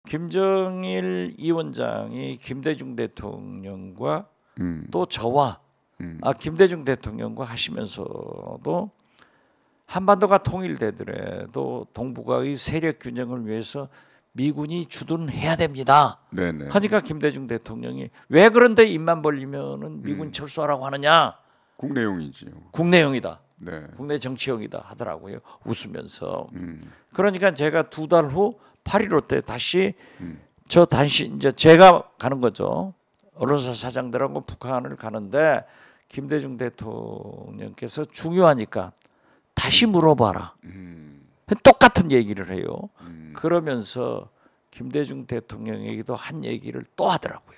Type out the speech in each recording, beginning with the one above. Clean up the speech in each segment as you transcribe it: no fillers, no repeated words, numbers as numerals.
김정일 위원장이 김대중 대통령과 또 저와 김대중 대통령과 하시면서도 한반도가 통일되더라도 동북아의 세력 균형을 위해서 미군이 주둔해야 됩니다. 네네. 하니까 김대중 대통령이 왜 그런데 입만 벌리면은 미군 철수하라고 하느냐? 국내용이지요. 국내용이다. 네. 국내 정치용이다 하더라고요. 웃으면서. 그러니까 제가 2달 후 8.15 때 다시 이제 제가 가는 거죠. 언론사 사장들하고 북한을 가는데 김대중 대통령께서 중요하니까 다시 물어봐라. 똑같은 얘기를 해요. 그러면서 김대중 대통령에게도 한 얘기를 또 하더라고요.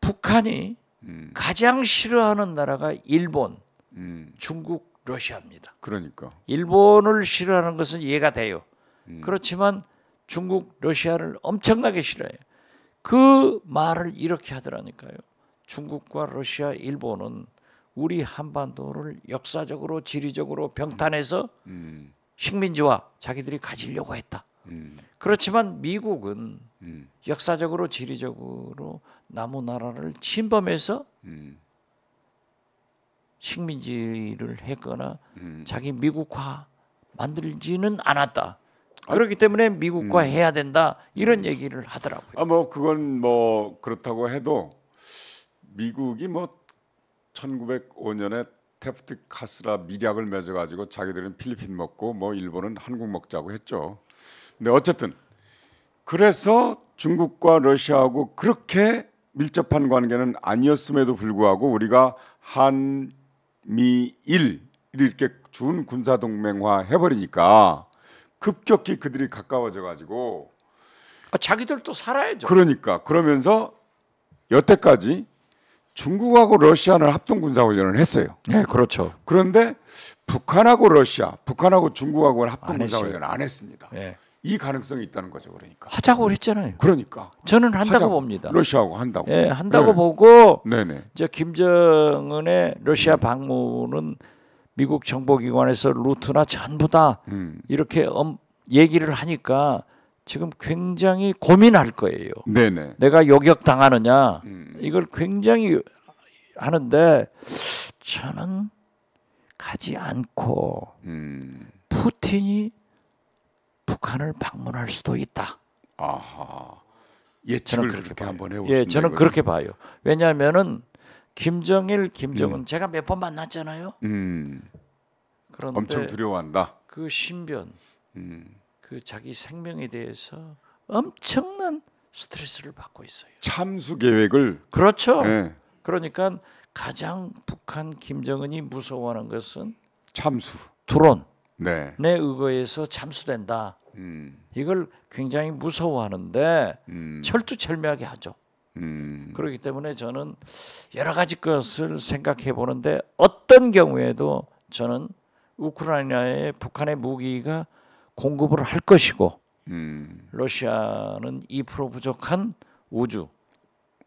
북한이 가장 싫어하는 나라가 일본, 중국, 러시아입니다. 그러니까. 일본을 싫어하는 것은 이해가 돼요. 그렇지만 중국, 러시아를 엄청나게 싫어해요. 그 말을 이렇게 하더라니까요. 중국과 러시아, 일본은 우리 한반도를 역사적으로 지리적으로 병탄해서 식민지화 자기들이 가지려고 했다. 그렇지만 미국은 역사적으로 지리적으로 남의 나라를 침범해서 식민지를 했거나 자기 미국화 만들지는 않았다. 그렇기 때문에 미국화 해야 된다. 이런 얘기를 하더라고요. 뭐 그건 뭐 그렇다고 해도 미국이 뭐 1905년에 테프트 카스라 밀약을 맺어가지고 자기들은 필리핀 먹고 뭐 일본은 한국 먹자고 했죠. 근데 어쨌든 그래서 중국과 러시아하고 그렇게 밀접한 관계는 아니었음에도 불구하고 우리가 한미일 이렇게 준 군사동맹화 해버리니까 급격히 그들이 가까워져가지고 자기들도 살아야죠. 그러니까 그러면서 여태까지 중국하고 러시아는 합동 군사훈련을 했어요. 네, 그렇죠. 그런데 북한하고 러시아, 북한하고 중국하고는 합동 군사훈련을 안 했습니다. 네. 이 가능성이 있다는 거죠, 그러니까. 하자고 했잖아요. 그러니까 저는 한다고 하자고, 봅니다. 러시아하고 한다고. 예, 한다고 네. 보고. 네네. 저 김정은의 러시아 방문은 미국 정보기관에서 루트나 전부 다 이렇게 얘기를 하니까 지금 굉장히 고민할 거예요. 네네. 내가 요격 당하느냐 이걸 굉장히 하는데 저는 가지 않고 푸틴이 북한을 방문할 수도 있다. 아하. 예측을 그렇게 한번 해보시면. 예, 저는 그렇게 봐요. 왜냐하면은 김정일, 김정은 제가 몇 번 만났잖아요. 그런데 엄청 두려워한다. 그 신변, 그 자기 생명에 대해서 엄청난 스트레스를 받고 있어요. 참수 계획을. 그렇죠. 네. 그러니까 가장 북한 김정은이 무서워하는 것은 참수. 드론에 네. 의거해서 참수된다. 이걸 굉장히 무서워하는데 철두철미하게 하죠. 그렇기 때문에 저는 여러 가지 것을 생각해 보는데 어떤 경우에도 저는 우크라이나에 북한의 무기가 공급을 할 것이고 러시아는 2% 부족한 우주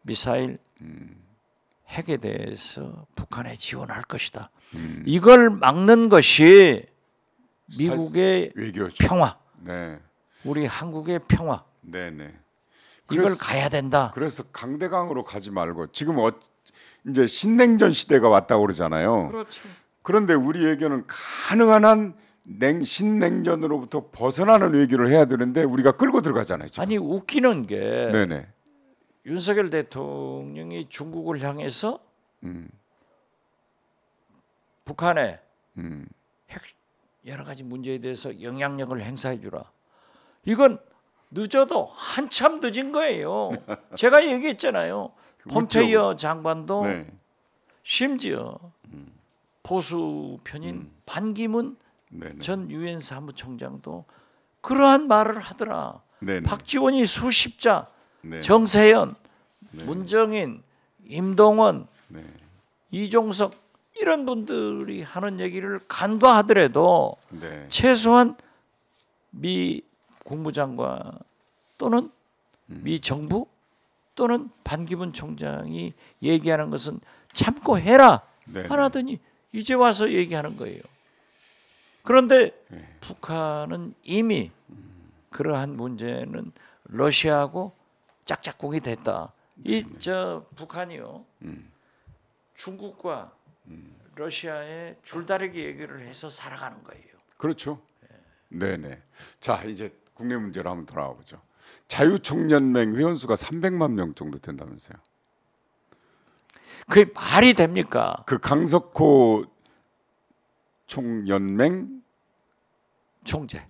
미사일 핵에 대해서 북한에 지원할 것이다. 이걸 막는 것이 미국의 외교죠. 평화, 네. 우리 한국의 평화. 네네. 이걸 가야 된다. 그래서 강대강으로 가지 말고 지금 이제 신냉전 시대가 왔다고 그러잖아요. 그렇죠. 그런데 우리 외교는 가능한 한 신냉전으로부터 벗어나는 외교를 해야 되는데 우리가 끌고 들어가잖아요. 지금. 아니 웃기는 게 네네. 윤석열 대통령이 중국을 향해서 북한의 핵 여러 가지 문제에 대해서 영향력을 행사해 주라. 이건 늦어도 한참 늦은 거예요. 제가 얘기했잖아요. 폼페이오 장관도 네. 심지어 보수 편인 반기문 네네. 전 유엔 사무총장도 그러한 말을 하더라. 네네. 박지원이 수십자, 네. 정세현, 네. 문정인, 임동원, 네. 이종석 이런 분들이 하는 얘기를 간과하더라도 네. 최소한 미 국무장관 또는 미 정부 또는 반기문 총장이 얘기하는 것은 참고해라 네. 안 하더니 이제 와서 얘기하는 거예요. 그런데 네. 북한은 이미 그러한 문제는 러시아하고 짝짝꿍이 됐다. 이 저 북한이요. 중국과 러시아의 줄다리기 얘기를 해서 살아가는 거예요. 그렇죠. 네네. 자 이제 국내 문제로 한번 돌아와 보죠. 자유총연맹 회원수가 300만 명 정도 된다면서요. 그게 말이 됩니까? 그 강석호 총연맹 총재.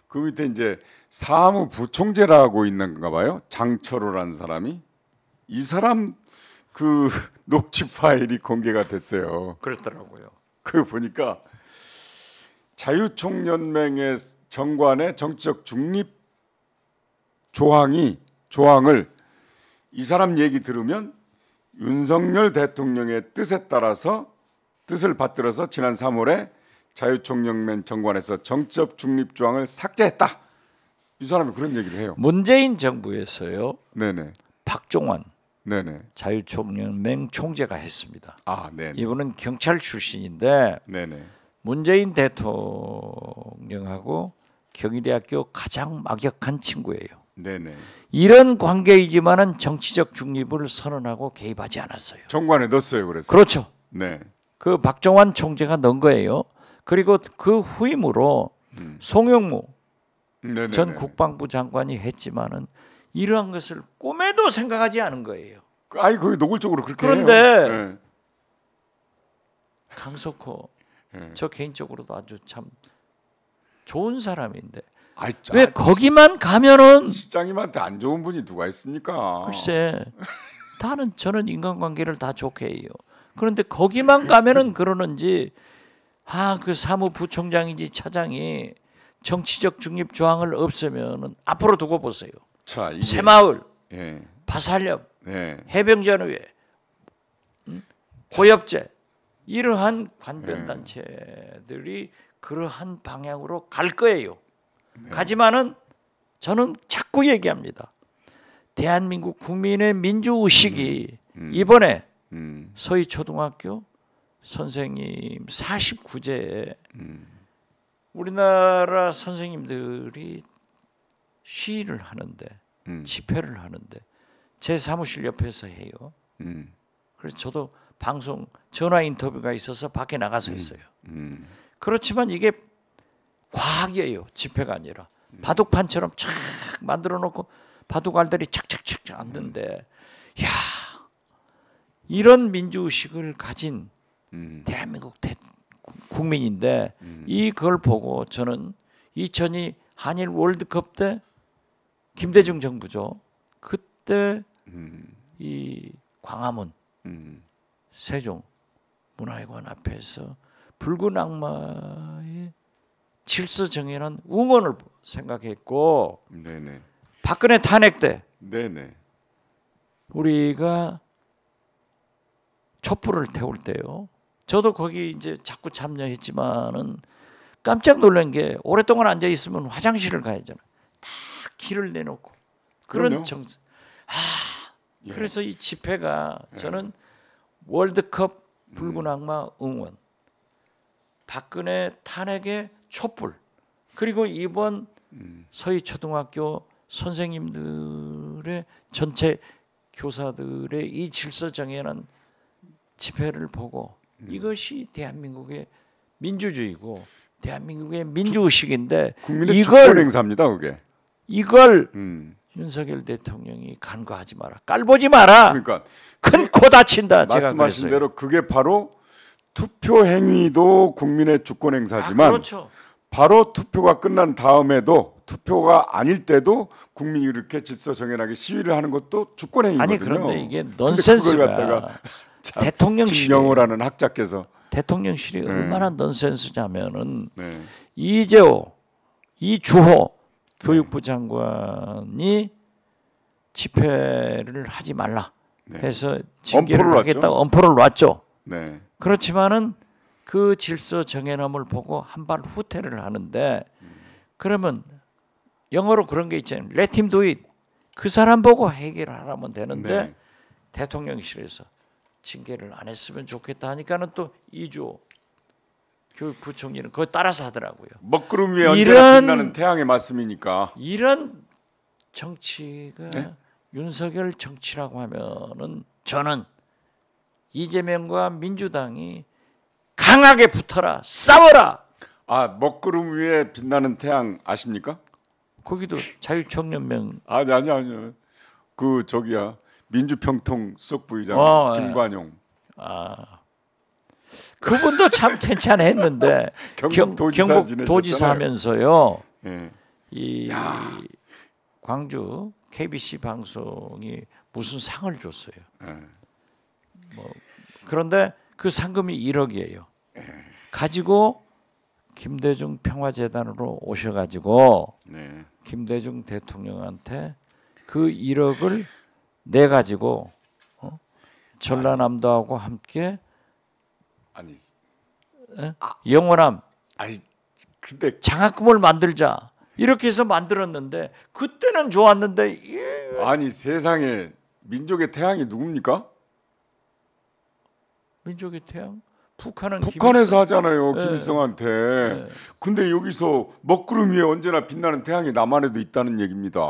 그 밑에 이제 사무부총재라고 있는가 봐요. 장철호라는 사람이. 이 사람 그 녹취 파일이 공개가 됐어요. 그렇더라고요. 그 보니까 자유총연맹의 정관의 정치적 중립 조항을 이 사람 얘기 들으면 윤석열 대통령의 뜻에 따라서 뜻을 받들어서 지난 3월에 자유총연맹 정관에서 정치적 중립 조항을 삭제했다. 이 사람이 그런 얘기를 해요. 문재인 정부에서요. 네네. 박종원 네네. 자유총연맹 총재가 했습니다. 아, 네. 이분은 경찰 출신인데 네네. 문재인 대통령하고 경희대학교 가장 막역한 친구예요. 네네. 이런 관계이지만은 정치적 중립을 선언하고 개입하지 않았어요. 정관에 넣었어요, 그래서. 그렇죠. 네. 그 박정환 총재가 넣은 거예요. 그리고 그 후임으로 송영무 네네네. 전 국방부 장관이 했지만은 이러한 것을 꿈에도 생각하지 않은 거예요. 아니 거기 노골적으로 그렇게 그런데 해요. 네. 강석호 네. 저 개인적으로도 아주 참 좋은 사람인데 아이, 왜 거기만 가면은 시장님한테 안 좋은 분이 누가 있습니까? 글쎄 저는 인간관계를 다 좋게 해요. 그런데 거기만 가면은 그러는지 그 사무부총장인지 차장이 정치적 중립 조항을 없애면은 앞으로 두고 보세요. 자, 이게, 새마을, 예. 파산협, 예. 해병전의회, 고엽제 이러한 관변단체들이 그러한 방향으로 갈 거예요. 가지만은 저는 자꾸 얘기합니다. 대한민국 국민의 민주의식이 이번에 서희 초등학교 선생님 49제에 우리나라 선생님들이 시위를 하는데 집회를 하는데 제 사무실 옆에서 해요. 그래서 저도 방송 전화 인터뷰가 있어서 밖에 나가서 했어요. 그렇지만 이게 과학이에요. 집회가 아니라 바둑판처럼 쫙 만들어 놓고 바둑 알들이 착착착 앉는데 야 이런 민주의식을 가진 대한민국 국민인데 이걸 보고 저는 2002 한일 월드컵 때 김대중 정부죠. 그때 이 광화문 세종 문화회관 앞에서 붉은 악마의 질서 정연한 응원을 생각했고 네네. 박근혜 탄핵 때 네네. 우리가 촛불을 태울 때요. 저도 거기 이제 자꾸 참여했지만은 깜짝 놀란 게 오랫동안 앉아 있으면 화장실을 가야잖아요. 다 길을 내놓고 그런 정서. 예. 그래서 이 집회가 저는 월드컵 붉은 악마 응원, 박근혜 탄핵의 촛불, 그리고 이번 서희 초등학교 선생님들의 전체 교사들의 이 질서 정연한 집회를 보고 이것이 대한민국의 민주주의고 대한민국의 민주의식인데 국민의 주권 행사입니다, 그게. 이걸 윤석열 대통령이 간과하지 마라, 깔보지 마라. 그러니까 큰 코 다친다. 말씀하신 대로 그게 바로 투표 행위도 국민의 주권 행사지만 그렇죠. 바로 투표가 끝난 다음에도 투표가 아닐 때도 국민이 이렇게 질서 정연하게 시위를 하는 것도 주권 행위거든요. 아니 그런데 이게 넌센스가 대통령실이 김영호라는 학자께서 대통령실이 얼마나 넌센스냐면은 이재호, 이주호 교육부 장관이 집회를 하지 말라 해서 징계를 하겠다고 엄포를 놨죠. 그렇지만은 그 질서 정연함을 보고 한 발 후퇴를 하는데 그러면 영어로 그런 게 있잖아요. Let him do it. 그 사람 보고 해결하라면 되는데 대통령실에서 징계를 안 했으면 좋겠다 하니까는 또 이주호 교육부총리는 그거 따라서 하더라고요. 먹구름 위에 언제나 빛나는 태양의 말씀이니까. 이런 정치가 네? 윤석열 정치라고 하면은 저는 이재명과 민주당이 강하게 붙어라, 싸워라. 아, 먹구름 위에 빛나는 태양 아십니까? 거기도 자유청년명. 아니. 그 저기야 민주평통 수석 부의장 김관용. 그분도 참 괜찮아 했는데 경북 도지사 하면서요. 네. 이 광주 KBC 방송이 무슨 상을 줬어요. 뭐 그런데 그 상금이 1억이에요. 가지고 김대중 평화재단으로 오셔가지고 김대중 대통령한테 그 1억을 내 가지고 전라남도하고 함께 영원함 근데 장학금을 만들자 이렇게 해서 만들었는데 그때는 좋았는데 아니 세상에 민족의 태양이 누굽니까? 민족의 태양? 북한에서 김일성. 하잖아요. 김일성한테. 네. 근데 여기서 먹구름 위에 언제나 빛나는 태양이 남한에도 있다는 얘기입니다.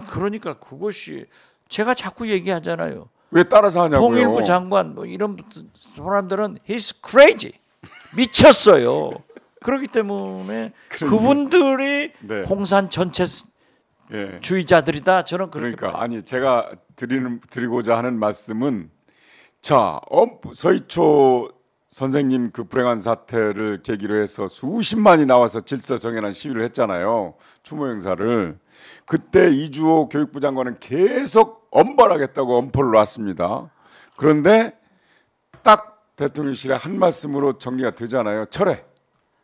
그러니까 그것이 제가 자꾸 얘기하잖아요. 왜 따라서 하냐고요? 통일부 장관 뭐 이런 사람들은 he's crazy. 미쳤어요. 그렇기 때문에 그분들이 네. 공산 전체 네. 주의자들이다. 저는 그렇게 그러니까 봐요. 아니 제가 드리고자 하는 말씀은 자, 서희초 선생님 그 불행한 사태를 계기로 해서 수십만이 나와서 질서 정연한 시위를 했잖아요. 추모 행사를. 그때 이주호 교육부 장관은 계속 엄벌하겠다고 엄포를 놨습니다. 그런데 딱 대통령실의 한 말씀으로 정리가 되잖아요. 철회.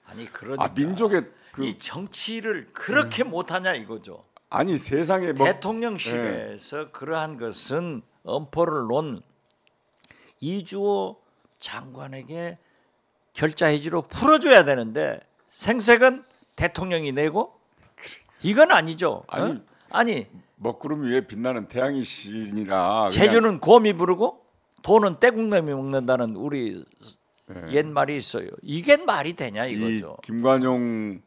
아니 그러니까 민족의 이 정치를 그렇게 못하냐 이거죠. 아니 세상에 대통령실에서 그러한 것은 엄포를 놓은 이주호 장관에게 결자해지로 풀어줘야 되는데 생색은 대통령이 내고 이건 아니죠. 아니 먹구름 위에 빛나는 태양이 신이라 제주는 곰이 부르고 돈은 떼국놈이 먹는다는 우리 옛 말이 있어요. 이게 말이 되냐 이거죠. 이 김관용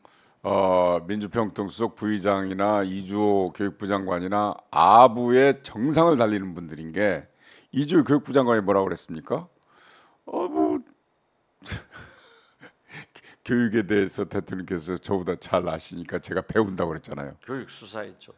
민주평통 수석 부의장이나 이주호 교육부 장관이나 아부의 정상을 달리는 분들인 게 이주호 교육부 장관이 뭐라고 그랬습니까? 교육에 대해서 대통령께서 저보다 잘 아시니까 제가 배운다고 그랬잖아요. 교육 수사했죠.